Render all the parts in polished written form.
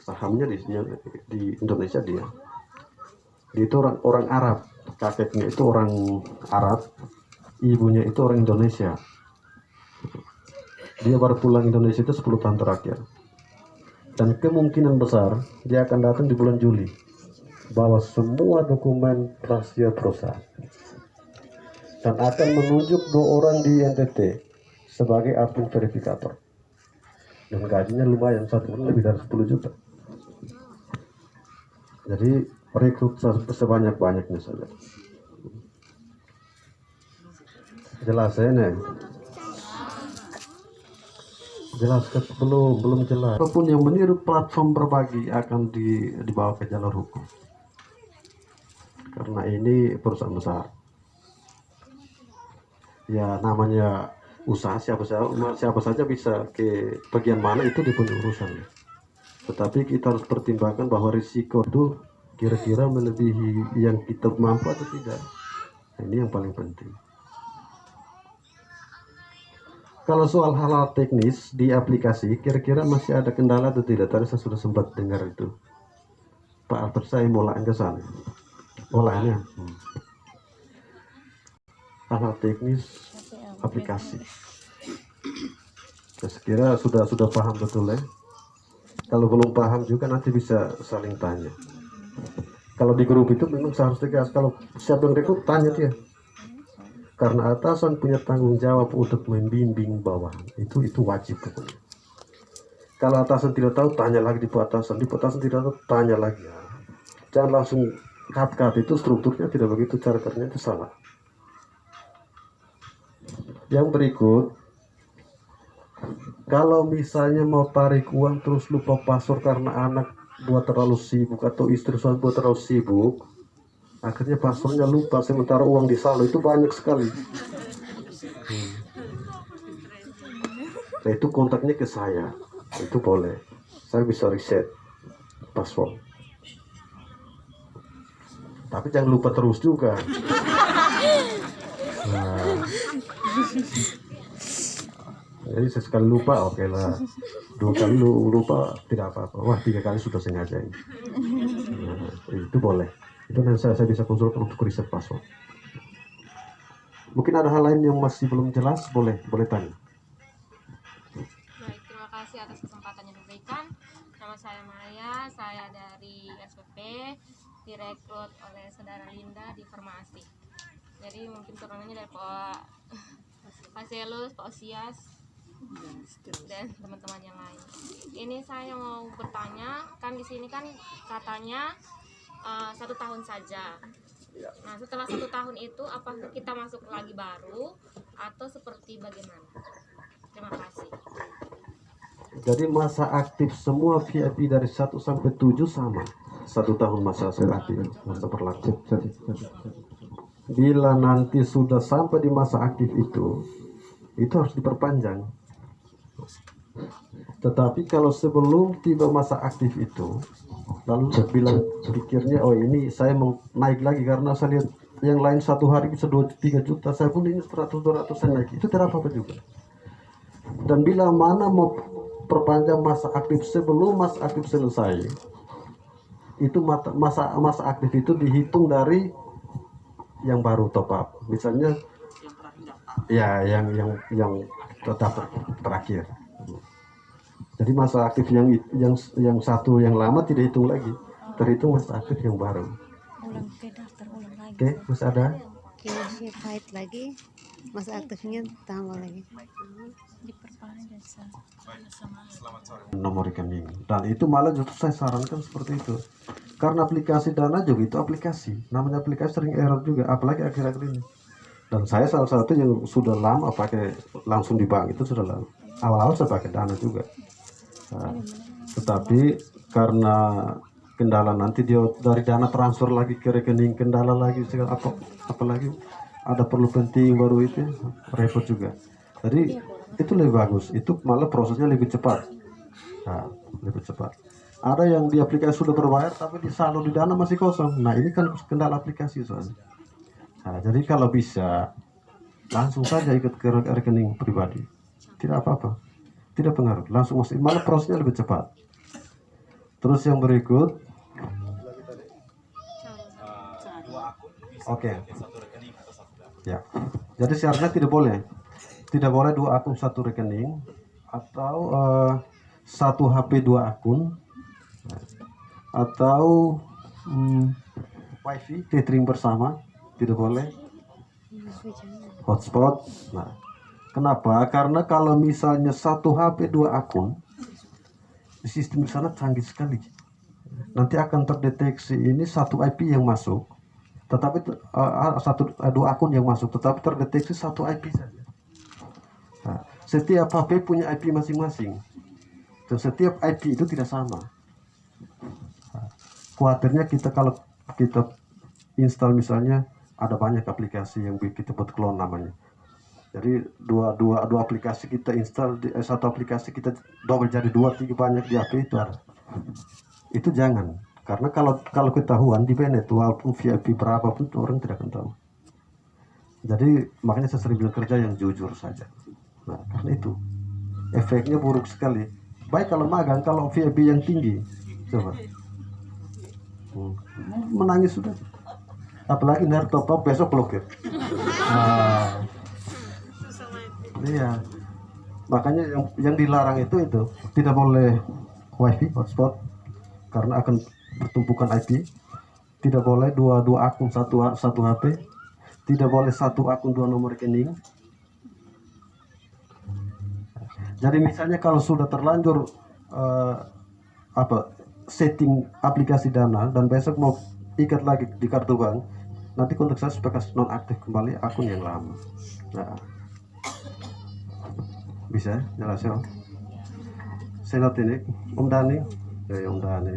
sahamnya di Indonesia dia itu orang Arab, kakeknya itu orang Arab, ibunya itu orang Indonesia. Dia baru pulang Indonesia itu 10 tahun terakhir, dan kemungkinan besar dia akan datang di bulan Juli bawa semua dokumen rahasia perusahaan dan akan menunjuk 2 orang di NTT sebagai admin verifikator, dan gajinya lumayan, satu bulan lebih dari 10 juta. Jadi rekrut sebanyak-banyaknya saja. Jelas ya nih? Jelas ke belum jelas. Apapun yang meniru platform berbagi akan dibawa ke jalur hukum, karena ini perusahaan besar. Ya namanya usaha, siapa saja bisa ke bagian mana itu di punya urusan. Tetapi kita harus pertimbangkan bahwa risiko itu kira-kira melebihi yang kita mampu atau tidak. Ini yang paling penting. Kalau soal hal-hal teknis di aplikasi, kira-kira masih ada kendala atau tidak? Tadi saya sudah sempat dengar itu. Pak Albert, saya mau lain ke sana. Lainnya. Hal-hal teknis aplikasi. Saya kira sudah paham betul ya. Kalau belum paham juga nanti bisa saling tanya. Kalau di grup itu memang seharusnya tegas. Kalau siapa yang rekrut, tanya dia. Karena atasan punya tanggung jawab untuk membimbing bawahan. Itu wajib pokoknya. Kalau atasan tidak tahu, tanya lagi di atasan. Di atasan tidak tahu, tanya lagi. Jangan langsung cut itu strukturnya tidak begitu, cara kerjanya itu salah. Yang berikut, kalau misalnya mau tarik uang terus lupa password karena anak buat terlalu sibuk atau istri suami buat terlalu sibuk, akhirnya passwordnya lupa, sementara uang di saldo itu banyak sekali. Nah, itu kontaknya ke saya, itu boleh, saya bisa reset password. Tapi jangan lupa terus juga. Nah, jadi sesekali lupa oke lah, 2 kali lupa tidak apa-apa, wah 3 kali sudah sengaja ini. Nah, itu boleh, itu nanti saya bisa konsulkan untuk riset password. Mungkin ada hal lain yang masih belum jelas, boleh tanya. Baik, terima kasih atas kesempatan yang diberikan. Nama saya Maya, saya dari SPP, direkrut oleh saudara Linda di Farmasi. Jadi mungkin turunannya dari Pak Selus, Pak Osias, dan teman-teman yang lain. Ini saya mau bertanya, kan di sini kan katanya 1 tahun saja. Nah, setelah 1 tahun itu apakah kita masuk lagi baru atau seperti bagaimana? Terima kasih. Jadi masa aktif semua VIP dari 1 sampai 7 sama, 1 tahun masa aktif, masa berlaku. Bila nanti sudah sampai di masa aktif itu harus diperpanjang. Tetapi kalau sebelum tiba masa aktif itu, lalu bilang pikirnya, oh ini saya mau naik lagi karena saya lihat yang lain 1 hari bisa 2-3 juta, saya pun ini 100-200 saya naik, itu tidak apa-apa juga. Dan bila mana mau perpanjang masa aktif sebelum masa aktif selesai, itu masa aktif itu dihitung dari yang baru top up, misalnya ya yang tetap terakhir. Jadi masa aktif yang satu yang lama tidak hitung lagi, terhitung masa aktif yang baru. Oke, masih ada? Fight lagi, masa aktifnya tambah lagi. Nomor rekening, dan itu malah justru saya sarankan seperti itu, karena aplikasi Dana juga itu aplikasi, namanya aplikasi sering error juga, apalagi akhir-akhir ini. Dan saya salah satu yang sudah lama pakai langsung di bank, itu sudah lama. Awal-awal saya pakai Dana juga. Nah, tetapi karena kendala nanti dia dari Dana transfer lagi ke rekening, kendala lagi segala apalagi ada perlu penting baru itu repot juga. Jadi itu lebih bagus, itu malah prosesnya lebih cepat. Nah, lebih cepat. Ada yang di aplikasi sudah berbayar tapi di saldo di Dana masih kosong. Nah, ini kan kendala aplikasi soalnya. Nah, jadi kalau bisa langsung saja ikut ke rekening pribadi, tidak apa-apa, tidak pengaruh, langsung masih, malah prosesnya lebih cepat. Terus yang berikut, oke, ya. Jadi syaratnya tidak boleh 2 akun 1 rekening, atau 1 HP 2 akun, atau wifi tethering bersama, tidak boleh. Hotspot. Nah, kenapa? Karena kalau misalnya 1 HP 2 akun, sistem di sana canggih sekali. Nanti akan terdeteksi ini 1 IP yang masuk, tetapi 2 akun yang masuk, tetapi terdeteksi 1 IP saja. Nah, setiap HP punya IP masing-masing, dan setiap IP itu tidak sama. Nah, khawatirnya kalau kita install misalnya ada banyak aplikasi yang kita buat clone namanya. Jadi dua aplikasi kita install, satu aplikasi kita double jadi 2-3 banyak di HP itu ada. Itu jangan, karena kalau ketahuan di banned, walaupun VIP berapapun orang tidak akan tahu. Jadi makanya saya sering bilang kerja yang jujur saja. Nah, karena itu efeknya buruk sekali. Baik kalau magang, kalau VIP yang tinggi, coba menangis sudah. Apalagi nar top up besok blokir. Nah, iya, makanya yang dilarang itu tidak boleh wifi hotspot karena akan bertumpukan IP. Tidak boleh dua akun satu HP. Tidak boleh 1 akun 2 nomor rekening. Jadi misalnya kalau sudah terlanjur setting aplikasi Dana dan besok mau ikat lagi di kartu bank, nanti kontak saya supaya nonaktif kembali akun yang lama. Nah, bisa jelas ya? Saya lihat ini Om Dani, ya Om Dani.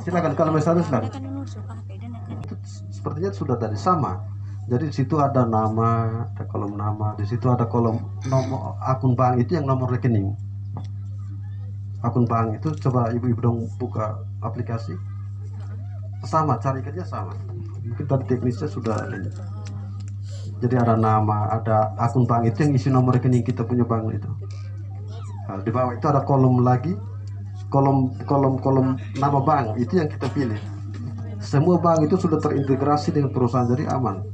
Silakan kalau misalnya silakan. Sepertinya sudah tadi sama. Jadi di situ ada nama, ada kolom nama, di situ ada kolom nomor akun bank itu yang nomor rekening. Akun bank itu coba ibu-ibu dong buka aplikasi. Sama, cari kerja sama. Mungkin tadi teknisnya sudah ada. Jadi ada nama, ada akun bank itu yang isi nomor rekening kita punya bank itu. Nah, di bawah itu ada kolom lagi, kolom nama bank itu yang kita pilih. Semua bank itu sudah terintegrasi dengan perusahaan, jadi aman.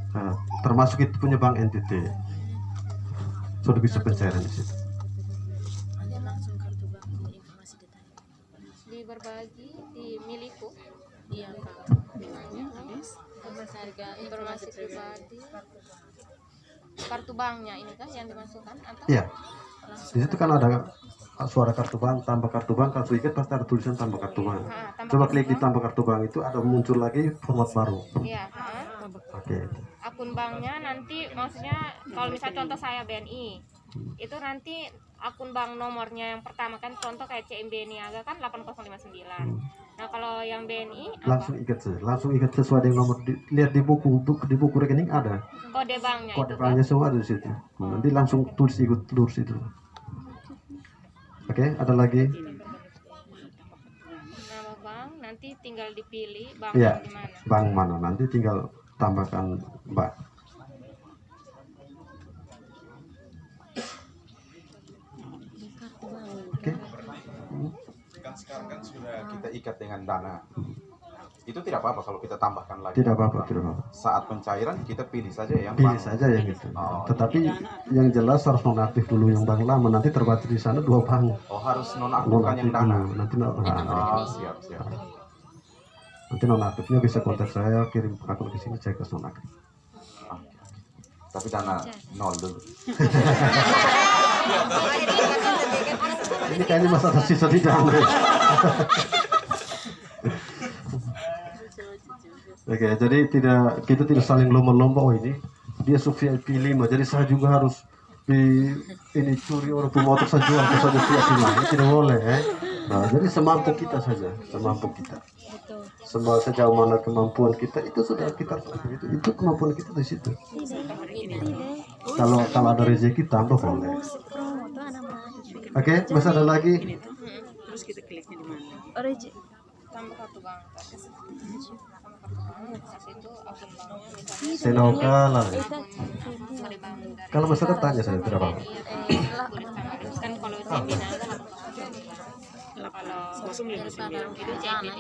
Nah, termasuk itu punya bank NTT sudah bisa pencairan di situ. Di berbagi di milikku, iya informasi pribadi, kartu banknya ini kan yang dimasukkan atau? Iya, di situ kan ada suara kartu bank, tambah kartu bank, kartu ikat pasti ada tulisan tambah kartu bank. Coba klik di tambah kartu bank itu ada muncul lagi format baru. Iya. Oke. Akun banknya nanti maksudnya kalau misalnya contoh saya BNI itu nanti akun bank nomornya yang pertama kan contoh kayak CMB Niaga kan 8059. Nah kalau yang BNI apa? Langsung ikat sesuai dengan nomor lihat di buku rekening ada. Kode banknya Kode itu banknya kan? semua ada di situ. Nanti langsung tulis itu. Oke, ada lagi? Nama bank nanti tinggal dipilih bank Iya, di mana. bank mana nanti tinggal tambahkan bank. Oke. Kan sekarang kan sudah kita ikat dengan Dana. Itu tidak apa-apa kalau kita tambahkan lagi. Tidak apa-apa. Saat pencairan kita pilih saja yang Pilih bank. saja yang itu. Oh, Tetapi yang jelas harus nonaktif dulu yang bank lama, nanti terbaca di sana 2 bank. Oh harus nonaktifkan yang Dana. dulu. Nanti Siap. nanti nonaktifnya bisa kontak saya, kirim akun ke sini, saya ke nonaktif. Oke. Tapi Dana 0 dulu. Ini kayaknya masa tersisa di Dana. Oke, jadi kita tidak saling lomba-lomba. Oh ini dia VIP 5, jadi saya juga harus ini curi orang tua motor saya jual saja VIP 5, tidak boleh. Nah, jadi semampu kita saja, semampu kita. Sejauh mana kemampuan kita itu sudah kita itu kemampuan kita di situ. Kalau ada rezeki tambah boleh. Oke, masih ada lagi? Terus kita kliknya di mana? Tambah kartu bank. Kasih itu akun banknya misalnya Senoka lah. Kalau masalah tanya saya tidak apa-apa. Kan kalau seminar kan Kalau 059 gitu. jangan